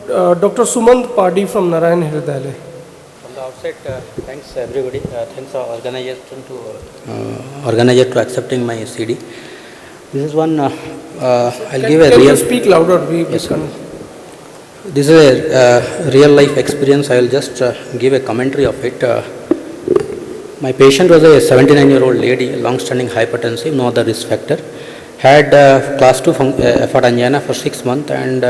Dr. Sumant Padi from Narayan Hridayalaya. From the outset, thanks everybody. Thanks organizer to accepting my CD. This is one. I'll give a Can real. you speak louder? Yes, this is a real life experience. I will just give a commentary of it. My patient was a 79-year-old lady, long-standing hypertensive, no other risk factor. Had class 2 effort angina for 6 months and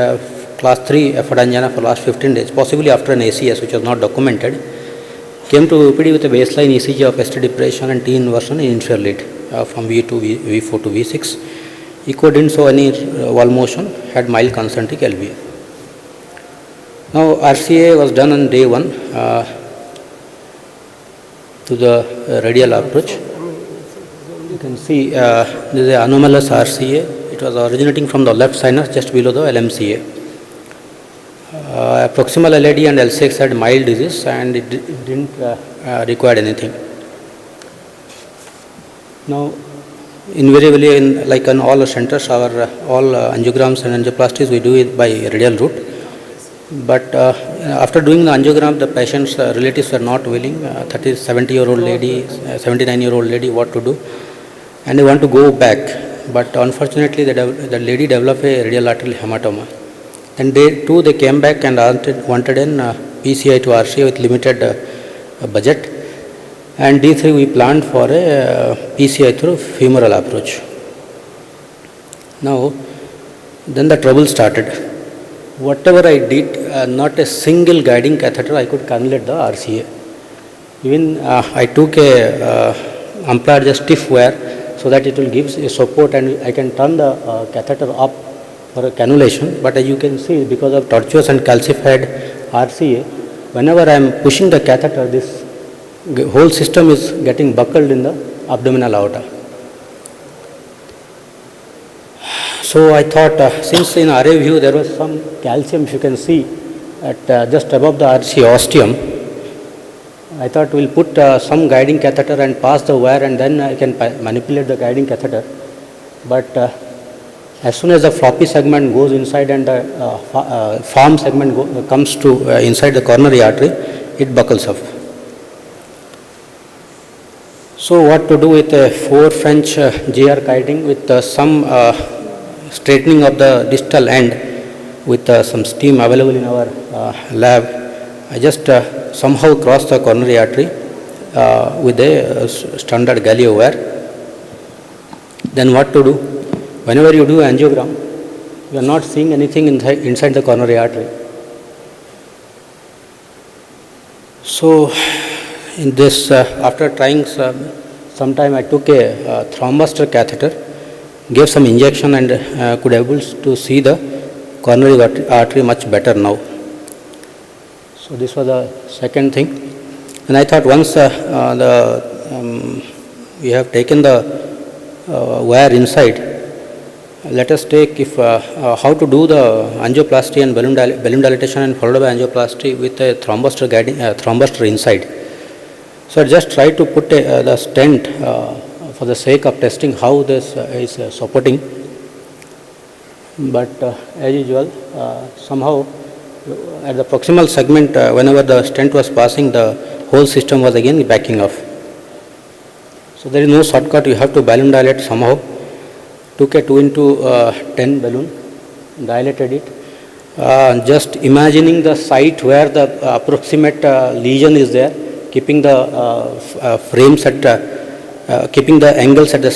class 3 effort angina for last 15 days, possibly after an ACS, which was not documented. Came to OPD with a baseline ECG of ST depression and T inversion in inferior lead from V2, V4 to V6. Echo didn't show any wall motion, had mild concentric LVA. Now RCA was done on day 1 to the radial approach. You can see this is an anomalous RCA. It was originating from the left sinus just below the LMCA. Proximal LAD and L6 had mild disease and it didn't require anything. Now, invariably, like in all centers, our all angiograms and angioplasties, we do it by radial route. But after doing the angiogram, the patient's relatives were not willing. 70-year-old lady, 79-year-old lady, what to do? And they want to go back. But unfortunately, the lady developed a radial arterial hematoma. And day 2, they came back and wanted an PCI to RCA with limited budget. And D3, we planned for a PCI through femoral approach. Now, then the trouble started. Whatever I did, not a single guiding catheter I could cannulate the RCA. Even I took a applied just stiff wire so that it will give a support and I can turn the catheter up for a cannulation. But as you can see, because of tortuous and calcified RCA, whenever I am pushing the catheter, this whole system is getting buckled in the abdominal aorta. So I thought, since in RA view there was some calcium, if you can see, at just above the RCA ostium, I thought we'll put some guiding catheter and pass the wire and then I can manipulate the guiding catheter. But as soon as the floppy segment goes inside and the farm segment comes to inside the coronary artery, it buckles up. So what to do with a 4 French GR guiding with some straightening of the distal end with some steam available in our lab. I just somehow crossed the coronary artery with a standard Galileo wire. Then what to do? Whenever you do angiogram, you are not seeing anything inside the coronary artery. So in this, after trying some time, I took a thrombustor catheter, gave some injection and could able to see the coronary artery much better now. So this was the second thing. And I thought once we have taken the wire inside, let us take how to do the angioplasty and balloon dilatation and followed by angioplasty with a thrombustor inside. So I just tried to put the stent for the sake of testing how this is supporting. But as usual, somehow at the proximal segment, whenever the stent was passing, the whole system was again backing off. So there is no shortcut, you have to balloon dilate somehow. Took a 2x10 balloon, dilated it. Just imagining the site where the approximate lesion is there, keeping the frames at, keeping the angles at the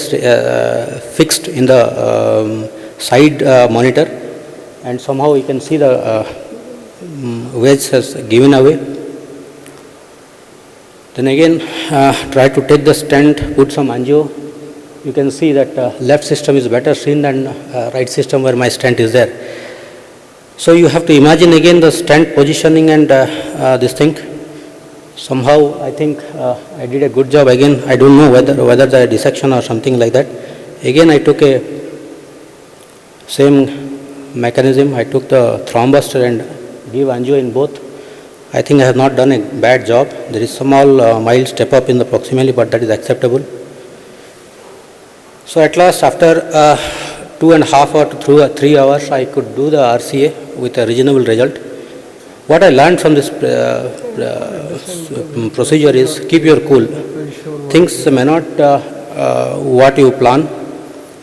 fixed in the side monitor, and somehow you can see the wedge has given away. Then again try to take the stent, put some angio. You can see that left system is better seen than right system where my stent is there. So you have to imagine again the stent positioning and this thing. Somehow I think I did a good job. Again, I don't know whether the dissection or something like that. Again, I took a same mechanism. I took the thrombustor and give angio in both. I think I have not done a bad job. There is small mild step up in the proximally, but that is acceptable. So at last, after 2.5 or 3 hours, I could do the RCA with a reasonable result. What I learned from this procedure is keep your cool. Things may not what you plan.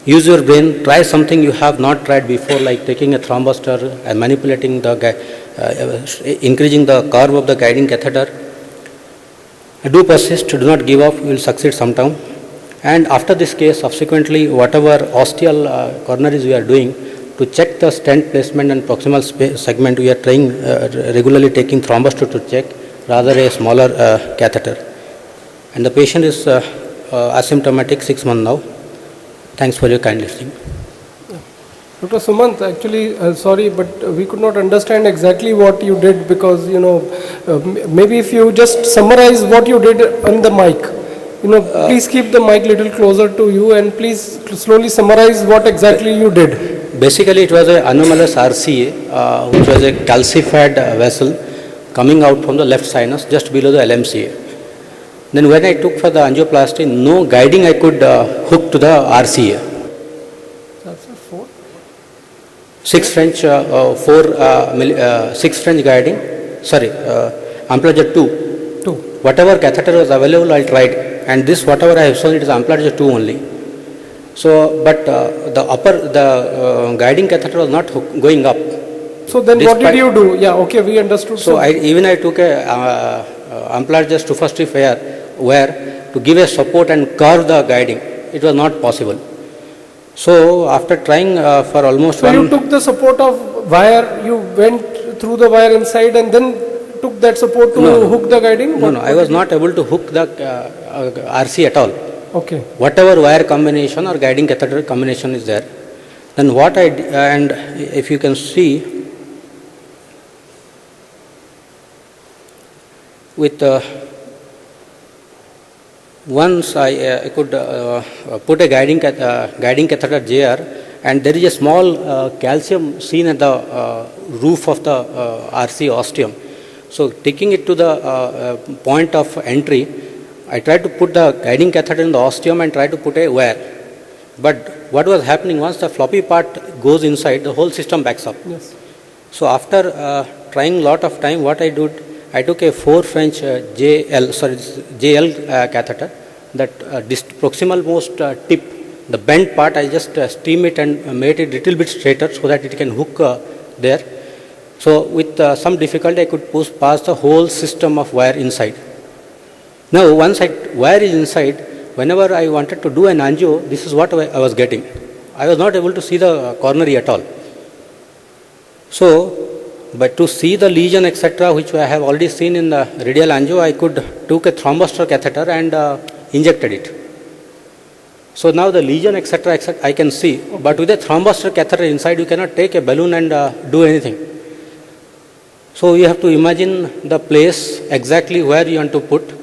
Use your brain, try something you have not tried before, like taking a thrombustor and manipulating the, increasing the curve of the guiding catheter. Do persist, do not give up, you will succeed sometime. And after this case, subsequently, whatever ostial coronaries we are doing, to check the stent placement and proximal segment, we are trying regularly taking thrombustor to check, rather a smaller catheter. And the patient is asymptomatic 6 months now. Thanks for your kind listening. Dr. Sumant, actually, sorry, but we could not understand exactly what you did because, maybe if you just summarize what you did on the mic. Please keep the mic little closer to you and please slowly summarize what exactly you did. Basically, it was an anomalous RCA, which was a calcified vessel coming out from the left sinus just below the LMCA. Then when I took for the angioplasty, no guiding I could hook to the RCA. That's a 4? 6 French, 6 French guiding, sorry, Amplager 2. 2. Whatever catheter was available, I tried. And this, whatever I have shown, it is Amplager 2 only. So, but the guiding catheter was not going up. So then what did you do? Yeah, okay, we understood. So I took a Amplager 2 where to give a support and curve the guiding. It was not possible. So after trying for almost So you took the support of wire, you went through the wire inside and then took that support to hook the guiding? No, I was not able to hook the RC at all. Okay. Whatever wire combination or guiding catheter combination is there. Then what I did, and if you can see, with once I could put a guiding catheter JR, and there is a small calcium seen at the roof of the RC ostium. So taking it to the point of entry, I tried to put the guiding catheter in the ostium and tried to put a wire. But what was happening, once the floppy part goes inside, the whole system backs up. Yes. So after trying a lot of time, what I did, I took a 4 French JL catheter, that proximal most tip, the bent part, I just steam it and made it a little bit straighter so that it can hook there. So with some difficulty, I could pass the whole system of wire inside. Now once wire is inside, whenever I wanted to do an angio, this is what I was getting. I was not able to see the coronary at all. So, but to see the lesion, etc., which I have already seen in the radial angio, I could took a thrombustor catheter and injected it. So now the lesion, etc., I can see. But with a thrombustor catheter inside, you cannot take a balloon and do anything. So you have to imagine the place exactly where you want to put.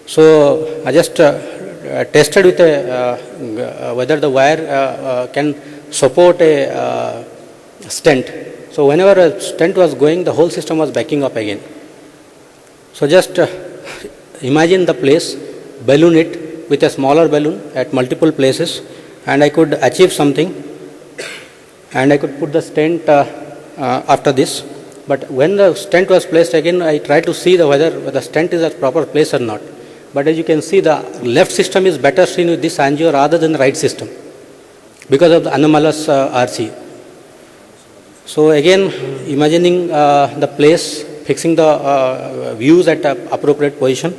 So I just tested with whether the wire can support a stent. So whenever a stent was going, the whole system was backing up again. So just imagine the place, balloon it with a smaller balloon at multiple places, and I could achieve something, and I could put the stent after this. But when the stent was placed again, I tried to see whether the stent is at proper place or not. But as you can see, the left system is better seen with this angio rather than the right system because of the anomalous RC. So again, imagining the place, fixing the views at appropriate position,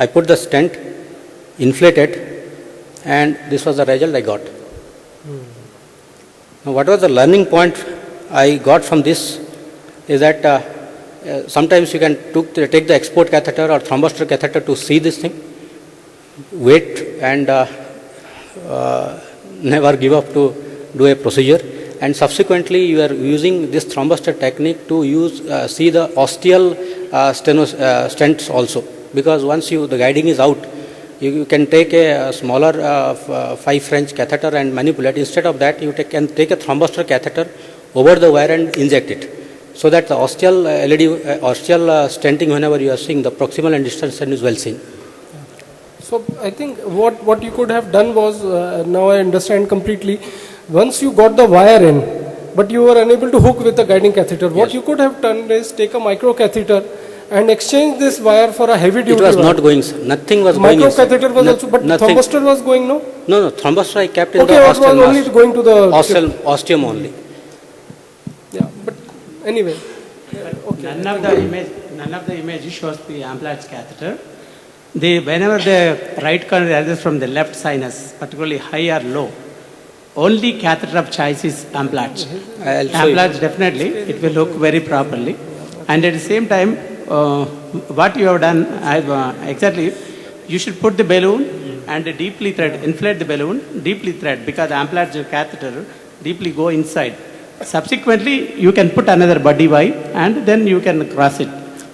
I put the stent, inflated, and this was the result I got. Now, what was the learning point I got from this is that sometimes you can take the export catheter or thrombustor catheter to see this thing, wait and never give up to do a procedure. And subsequently, you are using this thrombustor technique to see the ostial stents also. Because once the guiding is out, you can take a smaller 5 French catheter and manipulate. Instead of that, you can take a thrombustor catheter over the wire and inject it. So that the ostial stenting, whenever you are seeing, the proximal and distal stent is well seen. So I think what you could have done was, now I understand completely, once you got the wire in, but you were unable to hook with the guiding catheter. What you could have done is take a micro catheter and exchange this wire for a heavy duty It was wire. not going, sir. Nothing was going Micro inside. catheter was also, but Nothing. thermistor was going, no? No, thermostat I kept in Okay, the it was only going to the ostium only. Yeah, but anyway. None of the image shows the Amplatz catheter. Whenever the right corner arises from the left sinus, particularly high or low, only catheter of choice is Amplatz. I'll show you. Amplatz definitely, it will look very properly. And at the same time, what you have done, exactly, you should put the balloon and deeply thread, inflate the balloon, deeply thread, because the Amplatz catheter deeply go inside. Subsequently, you can put another body wire and then you can cross it.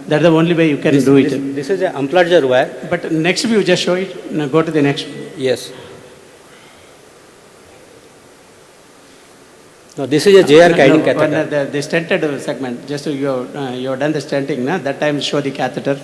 That's the only way you can do it. This is an Amplatzer wire. But next view, just show it. Now go to the next. Yes. No, this is a JR guiding catheter. The stented segment, just you have done the stenting, na? That time show the catheter.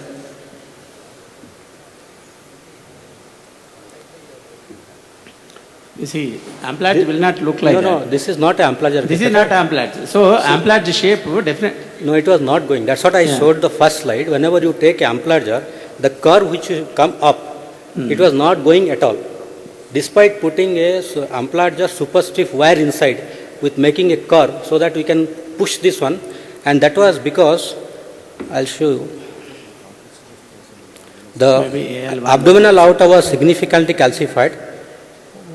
You see, Amplatz will not look like No, that. no, this is not an Amplatzer. This is not Amplatz. So, Amplatz shape, definitely. No, it was not going. That's what I showed the first slide. Whenever you take Amplatzer, the curve which will come up, it was not going at all. Despite putting a Amplatzer super stiff wire inside with making a curve so that we can push this one, and that was because, I'll show you, the abdominal aorta was significantly calcified,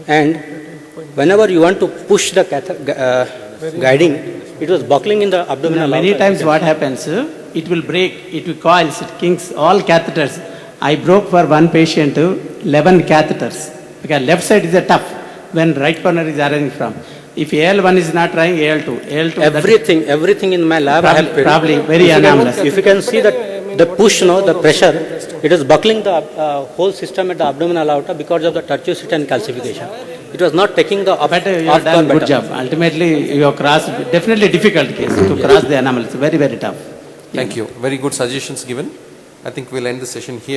and whenever you want to push the guiding, it was buckling in the abdominal aorta. Many times what happens, it will break, it will coils, it kinks, all catheters. I broke for one patient 11 catheters, because left side is a tough when right corner is arising from. If AL1 is not trying, AL2. Everything in my lab I have probably very anomalous. If you can see that the push, the pressure, it is buckling the whole system at the abdominal aorta because of the tertiary calcification. It was not taking the But you have done good job. Ultimately, you have crossed, definitely difficult case to cross the anomalies. Very, very tough. Thank you. Very good suggestions given. I think we'll end the session here.